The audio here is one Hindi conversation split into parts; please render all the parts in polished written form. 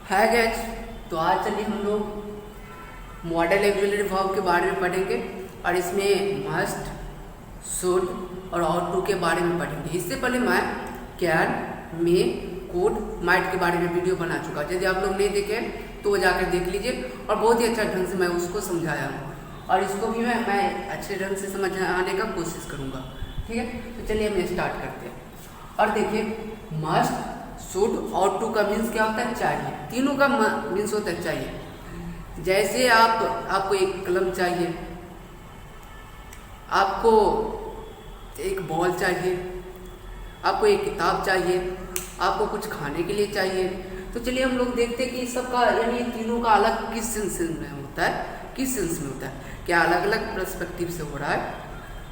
है गैस। तो आज चलिए हम लोग मॉडल ऑक्सिलरी वर्ब के बारे में पढ़ेंगे और इसमें मस्ट, शुड और आउट टू के बारे में पढ़ेंगे। इससे पहले मैं कैन, मे, कुड, माइट के बारे में वीडियो बना चुका हूँ। यदि आप लोग नहीं देखे तो वो जाकर देख लीजिए और बहुत ही अच्छा ढंग से मैं उसको समझाया हूँ और इसको भी मैं अच्छे ढंग से समझाने का कोशिश करूँगा। ठीक है, तो चलिए हम स्टार्ट करते हैं। और देखिए, मस्ट, शुड और टू का मीन्स क्या होता है? चाहिए। तीनों का मीन्स होता है चाहिए। जैसे आपको एक कलम चाहिए, आपको एक बॉल चाहिए, आपको एक किताब चाहिए, आपको कुछ खाने के लिए चाहिए। तो चलिए हम लोग देखते हैं कि सबका यानी तीनों का अलग किस सेंस में होता है, किस सेंस में होता है, क्या अलग अलग पर्सपेक्टिव से हो रहा है।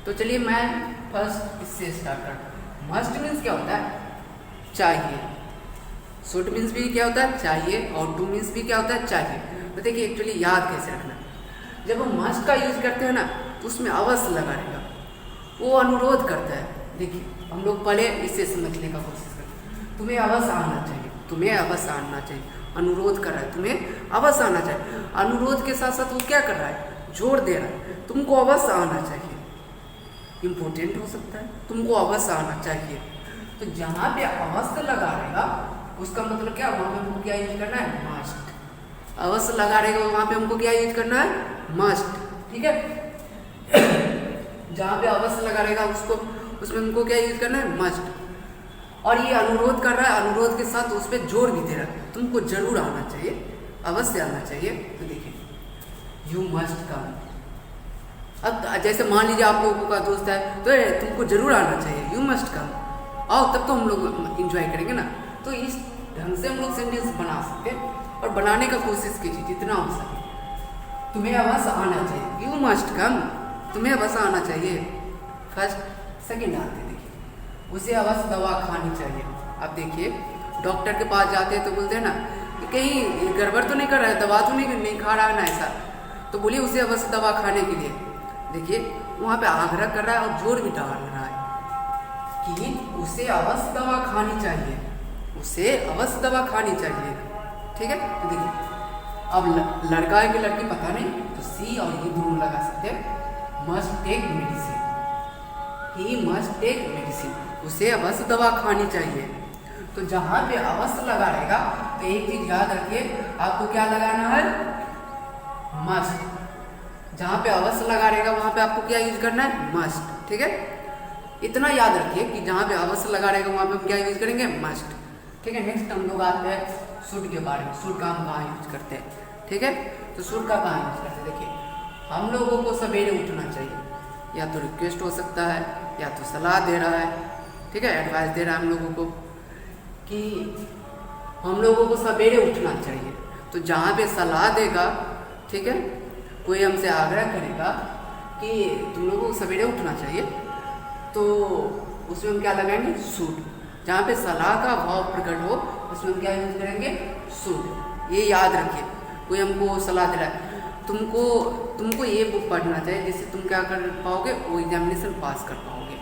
तो चलिए मैं फर्स्ट इससे स्टार्ट करता हूँ। मस्ट मीन्स क्या होता है? चाहिए। शुड मीन्स भी क्या होता है? चाहिए। और टू मीन्स भी क्या होता है? चाहिए। तो देखिए एक्चुअली याद कैसे रखना, जब हम मस्ट का यूज करते हैं ना तो उसमें अवश्य लगा रहेगा, वो अनुरोध करता है। देखिए हम लोग पहले इसे समझने का कोशिश करते हैं। तुम्हें अवश्य आना चाहिए, तुम्हें अवश्य आना चाहिए, अनुरोध कर रहा है, तुम्हें अवश्य आना चाहिए। अनुरोध के साथ साथ वो क्या कर रहा है? जोर दे रहा है, तुमको अवश्य आना चाहिए। इम्पोर्टेंट हो सकता है, तुमको अवश्य आना चाहिए। तो जहाँ पे अवश्य लगा रहेगा उसका मतलब क्या? वहाँ पे हमको क्या यूज करना है? मस्ट। अवश्य लगा रहेगा वहाँ पे हमको क्या यूज करना है? मस्ट। ठीक है, जहाँ पे अवश्य लगा रहेगा उसमें हमको क्या यूज करना है? मस्ट। और ये अनुरोध कर रहा है, अनुरोध के साथ उस पर जोर भी दे रहा है, तुमको जरूर आना चाहिए, अवश्य आना चाहिए। तो देखिए, यू मस्ट कम। अब जैसे मान लीजिए आप लोगों का दोस्त है तो तुमको जरूर आना चाहिए, यू मस्ट कम, आओ तब तो हम लोग इंजॉय करेंगे ना। तो इस ढंग से हम लोग सेंटेंस बना सकते हैं और बनाने का कोशिश कीजिए जितना हो सके। तुम्हें अवश्य आना चाहिए, यू मस्ट कम, तुम्हें अवश्य आना चाहिए। फर्स्ट, सेकेंड आते हैं। देखिए, उसे अवश्य दवा खानी चाहिए। अब देखिए, डॉक्टर के पास जाते हैं तो बोलते हैं ना कि कहीं गड़बड़ तो नहीं कर रहा है, दवा तो नहीं खा रहा है ना, ऐसा तो बोलिए उसे अवश्य दवा खाने के लिए। देखिए वहाँ पे आग्रह कर रहा है और जोर भी डाल रहा है कि उसे अवश्य दवा खानी चाहिए, उसे अवश्य दवा खानी चाहिए। ठीक है, तो देखिए अब लड़का है कि लड़की पता नहीं, तो सी और ही दोनों लगा सकते हैं। Must take medicine, he must take medicine, उसे अवश्य दवा खानी चाहिए। तो जहाँ पे अवश्य लगा रहेगा तो एक चीज याद रखिए, आपको क्या लगाना है? मस्ट। जहाँ पे अवश्य लगा रहेगा वहाँ पे आपको क्या यूज करना है? मस्ट। ठीक है, इतना याद रखिए कि जहाँ पे अवश्य लगा रहेगा वहाँ पे हम क्या यूज करेंगे? मस्ट। ठीक है, नेक्स्ट हम लोग आते हैं शुड के बारे में। शुड का हम कहाँ यूज करते हैं? ठीक है, तो शुड का कहाँ यूज करते हैं? देखिए, हम लोगों को सवेरे उठना चाहिए, या तो रिक्वेस्ट हो सकता है या तो सलाह दे रहा है। ठीक है, एडवाइस दे रहा है हम लोगों को कि हम लोगों को सवेरे उठना चाहिए। तो जहाँ पे सलाह देगा, ठीक है, कोई हमसे आग्रह करेगा कि तुम लोगों को सवेरे उठना चाहिए, तो उसमें हम क्या लगाएंगे? शुड। जहाँ पे सलाह का भाव प्रकट हो उसमें हम क्या यूज करेंगे? शुड। ये याद रखिए, कोई हमको सलाह दे रहा है, तुमको ये बुक पढ़ना चाहिए जिससे तुम क्या कर पाओगे? वो एग्जामिनेशन पास कर पाओगे।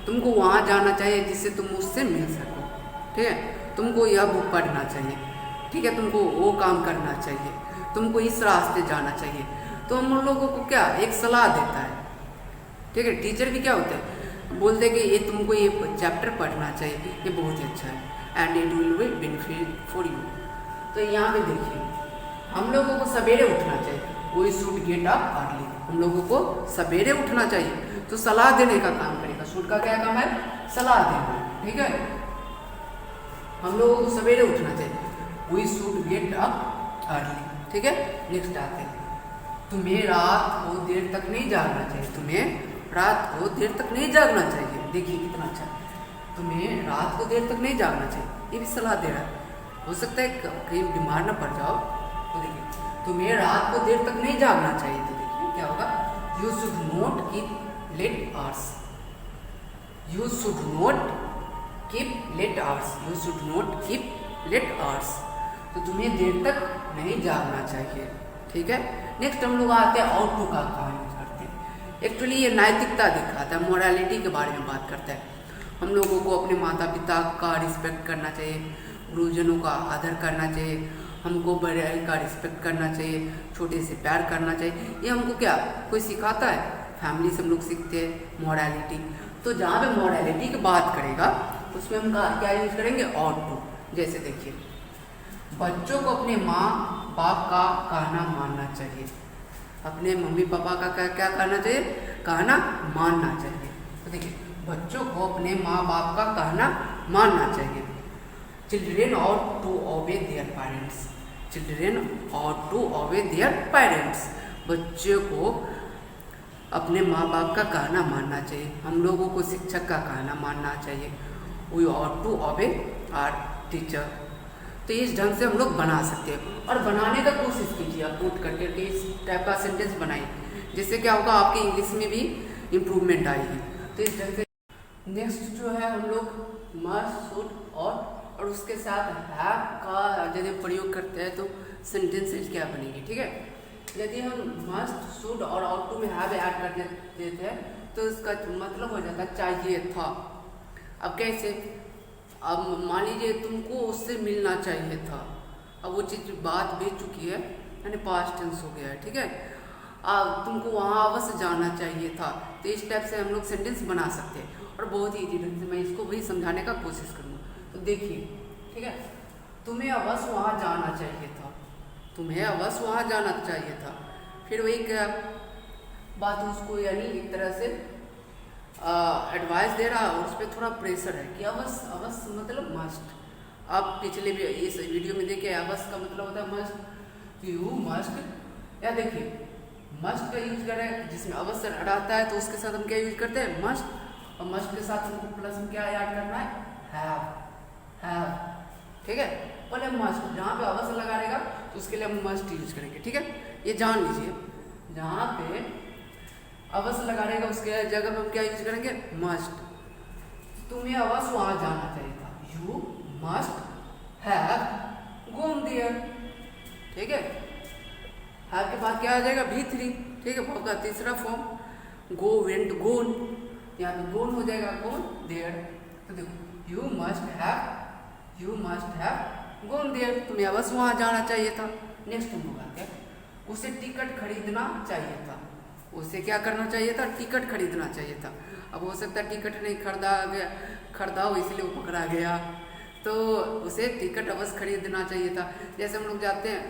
तुमको वहाँ जाना चाहिए जिससे तुम उससे मिल सको। ठीक है, तुमको यह बुक पढ़ना चाहिए। ठीक है, तुमको वो काम करना चाहिए, तुमको इस रास्ते जाना चाहिए। तो हम लोगों को क्या एक सलाह देता है। ठीक है, टीचर भी क्या होते हैं? बोलते हैं कि ये तुमको ये चैप्टर पढ़ना चाहिए, ये बहुत ही अच्छा है and it will be benefit for you. तो यहाँ पे देखिए, हम लोगों को सवेरे उठना चाहिए, we should get up early. हम लोगों को सवेरे उठना चाहिए, तो सलाह देने का काम करेगा। शुड का क्या काम है? सलाह देना। ठीक है, हम लोगों को सवेरे उठना चाहिए, we should get up early. ठीक है, नेक्स्ट आते हैं, तुम्हें रात को देर तक नहीं जागना चाहिए, तुम्हें रात को देर तक नहीं जागना चाहिए। देखिए कितना अच्छा, तुम्हें रात को देर तक नहीं जागना चाहिए, ये भी सलाह दे रहा है। हो सकता है कहीं बीमार ना पड़ जाओ, तो देखिए तुम्हें रात को देर तक नहीं जागना चाहिए। तो देखिए क्या होगा? You should not keep late hours, you should not keep late hours, you should not keep late hours. तो तुम्हें देर तक नहीं जागना चाहिए। ठीक है, नेक्स्ट हम लोग आते हैं आउट टू का कहाँ यूज करते हैं। एक्चुअली ये नैतिकता दिखाता है, मोरालिटी के बारे में बात करता है। हम लोगों को अपने माता पिता का रिस्पेक्ट करना चाहिए, गुरुजनों का आदर करना चाहिए हमको बड़े का रिस्पेक्ट करना चाहिए, छोटे से प्यार करना चाहिए। ये हमको क्या कोई सिखाता है? फैमिली से हम लोग सीखते हैं मॉरलिटी। तो जहाँ पे मॉरलिटी की बात करेगा उसमें हम क्या यूज करेंगे? Ought to. जैसे देखिए, बच्चों को अपने माँ बाप का कहना मानना चाहिए। अपने मम्मी पापा का क्या कहना चाहिए? कहना मानना चाहिए। तो देखिए, बच्चों को अपने माँ बाप का कहना मानना चाहिए। Children ought to obey their parents. Children ought to obey their parents. बच्चों को अपने माँ बाप का कहना मानना चाहिए। हम लोगों को शिक्षक का कहना मानना चाहिए। We ought to obey our teacher. तो इस ढंग से हम लोग बना सकते हैं और बनाने का कोशिश कीजिए। आप नोट करके इस टाइप का सेंटेंस बनाइए, जिससे क्या होगा आपके इंग्लिश में भी इम्प्रूवमेंट आएगी। तो इस ढंग से नेक्स्ट जो है हम लोग मस्ट, शुड और उसके साथ हैव का यदि प्रयोग करते हैं तो सेंटेंसेस क्या बनेगी, ठीक है। यदि हम मस्ट, शुड और ought to में हैव ऐड कर देते हैं तो इसका मतलब हो जाता है चाहिए था। अब कैसे? अब मान लीजिए तुमको उससे मिलना चाहिए था, अब वो चीज़ बात बीत चुकी है, यानी पास्ट टेंस हो गया है, ठीक है। अब तुमको वहाँ अवश्य जाना चाहिए था। तो इस टाइप से हम लोग सेंटेंस बना सकते हैं और बहुत ही ईजी ढंग से मैं इसको वही समझाने का कोशिश करूँगा। तो देखिए, ठीक है, तुम्हें अवश्य वहाँ जाना चाहिए था, तुम्हें अवश्य वहाँ जाना चाहिए था। फिर वही क्या बात उसको यानी एक तरह से एडवाइस दे रहा और उस पर थोड़ा प्रेशर है कि अवश्य, अवश्य मतलब मस्ट। आप पिछले भी इस वीडियो में देखिए, अवश्य का मतलब होता है मस्ट, यू मस्ट। या देखिए, मस्ट का यूज कर रहे हैं जिसमें अवश्य रहता है तो उसके साथ हम क्या यूज करते हैं? मस्ट। और मस्ट के साथ हमको प्लस में क्या ऐड करना है? हैव, ठीक है। पहले मस्ट, जहाँ पे अवश्य लगा रहेगा तो उसके लिए हम मस्ट यूज करेंगे, ठीक है। ये जान लीजिए, जहाँ पे अवश्य लगा रहेगा उसके जगह में हम क्या यूज करेंगे? मस्ट। तुम्हें अवश्य वहाँ जाना चाहिए था, you must have gone there, ठीक है। हैव के बाद क्या आ जाएगा? V3, ठीक है, वर्ब का तीसरा फॉर्म, गो, वेंट, गोन। यहाँ पे गोन हो जाएगा, गोन देयर। तो देखो, you must have gone there, तुम्हें अवश्य वहाँ जाना चाहिए था। नेक्स्ट हम लोग आते हैं, उसे टिकट खरीदना चाहिए था। उसे क्या करना चाहिए था? टिकट खरीदना चाहिए था। अब हो सकता है टिकट नहीं खरीदा हो इसलिए वो पकड़ा गया, तो उसे टिकट अवश्य खरीदना चाहिए था। जैसे हम लोग जाते हैं,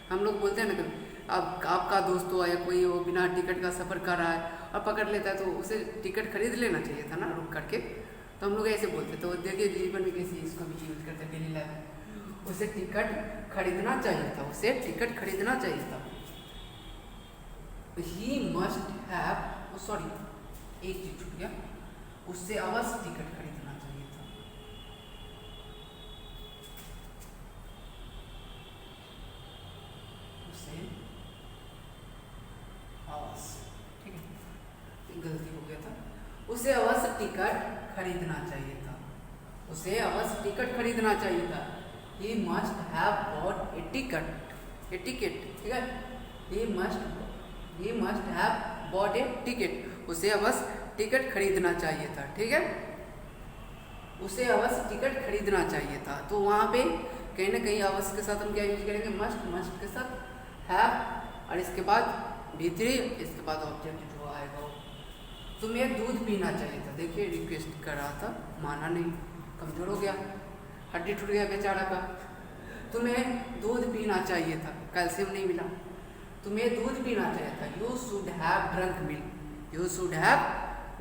हम लोग बोलते हैं ना, अब आपका दोस्त हो या कोई हो बिना टिकट का सफ़र कर रहा है और पकड़ लेता है तो उसे टिकट खरीद लेना चाहिए था ना, रुक करके। तो हम लोग ऐसे बोलते, तो देखिए जीवन में कैसे इसको भी यूज करते हैं डेली लाइफ में। उसे टिकट खरीदना चाहिए था, उसे टिकट खरीदना चाहिए था। ही मस्ट हैव, सॉरी एक चीज छूट गया, उससे अवश्य टिकट खरीदना चाहिए था। उसे अवश्य, ठीक है, गलती हो गया था। उसे अवश्य टिकट खरीदना चाहिए था, उसे अवश्य टिकट खरीदना चाहिए था। He must have bought a ticket, ठीक है। He must have bought a ticket, उसे अवश्य टिकट खरीदना चाहिए था, ठीक है। उसे अवश्य टिकट खरीदना चाहिए था। तो वहाँ पे कहीं ना कहीं अवश्य के साथ हम क्या यूज करेंगे? मस्ट, मस्ट के साथ हैव और इसके बाद V3, इसके बाद ऑब्जेक्ट जो आएगा। तुम्हें दूध पीना चाहिए था। देखिए रिक्वेस्ट कर रहा था, माना नहीं, कमजोर हो गया, हड्डी टूट गया बेचारा का। तुम्हें दूध पीना चाहिए था, कैल्शियम नहीं मिला, तुम्हें दूध पीना चाहिए था। You should have drunk milk, you should have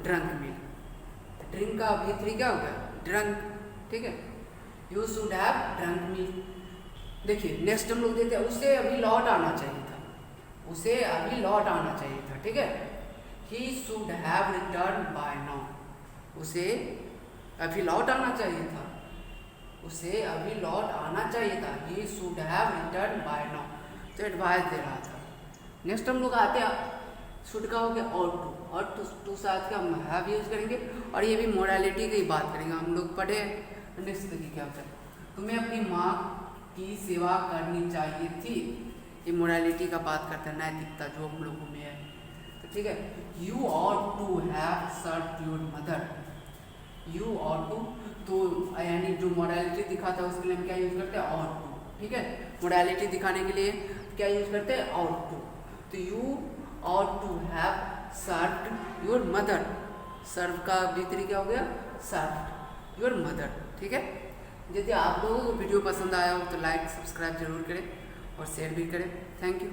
drunk milk. Drink का V3 क्या हो गया? ड्रंक, ठीक है। You should have drunk milk. देखिए नेक्स्ट हम लोग देते हैं, उसे अभी लौट आना चाहिए था, उसे अभी लौट आना चाहिए था, ठीक है। He should have return by now, उसे अभी लौट आना चाहिए था, उसे अभी लौट आना चाहिए था। He should have return by now, तो एडवाइस दे रहा था। नेक्स्ट हम लोग आते हैं, शुड का हो गया और टू साथ का हम हैव यूज करेंगे और ये भी मोरालिटी की बात करेंगे। हम लोग पढ़े नेक्स्ट देखिए क्या होता है। तुम्हें अपनी माँ की सेवा करनी चाहिए थी, ये मोरालिटी का बात करता है, नैतिकता जो हम लोगों में है, तो ठीक है। You ought to have served your mother, you ought to, तो यानी जो मोरालिटी दिखाता है उसके लिए हम क्या यूज करते हैं? ऑट टू, ठीक है। मोडालिटी दिखाने के लिए क्या यूज करते हैं, आउट टू। तो you ought to have served your mother. Serve का विपरीत क्या हो गया, सर्व्ड योर मदर। ठीक है। यदि आप लोगों को वीडियो पसंद आया हो तो लाइक सब्सक्राइब जरूर करें और शेयर भी करें। Thank you.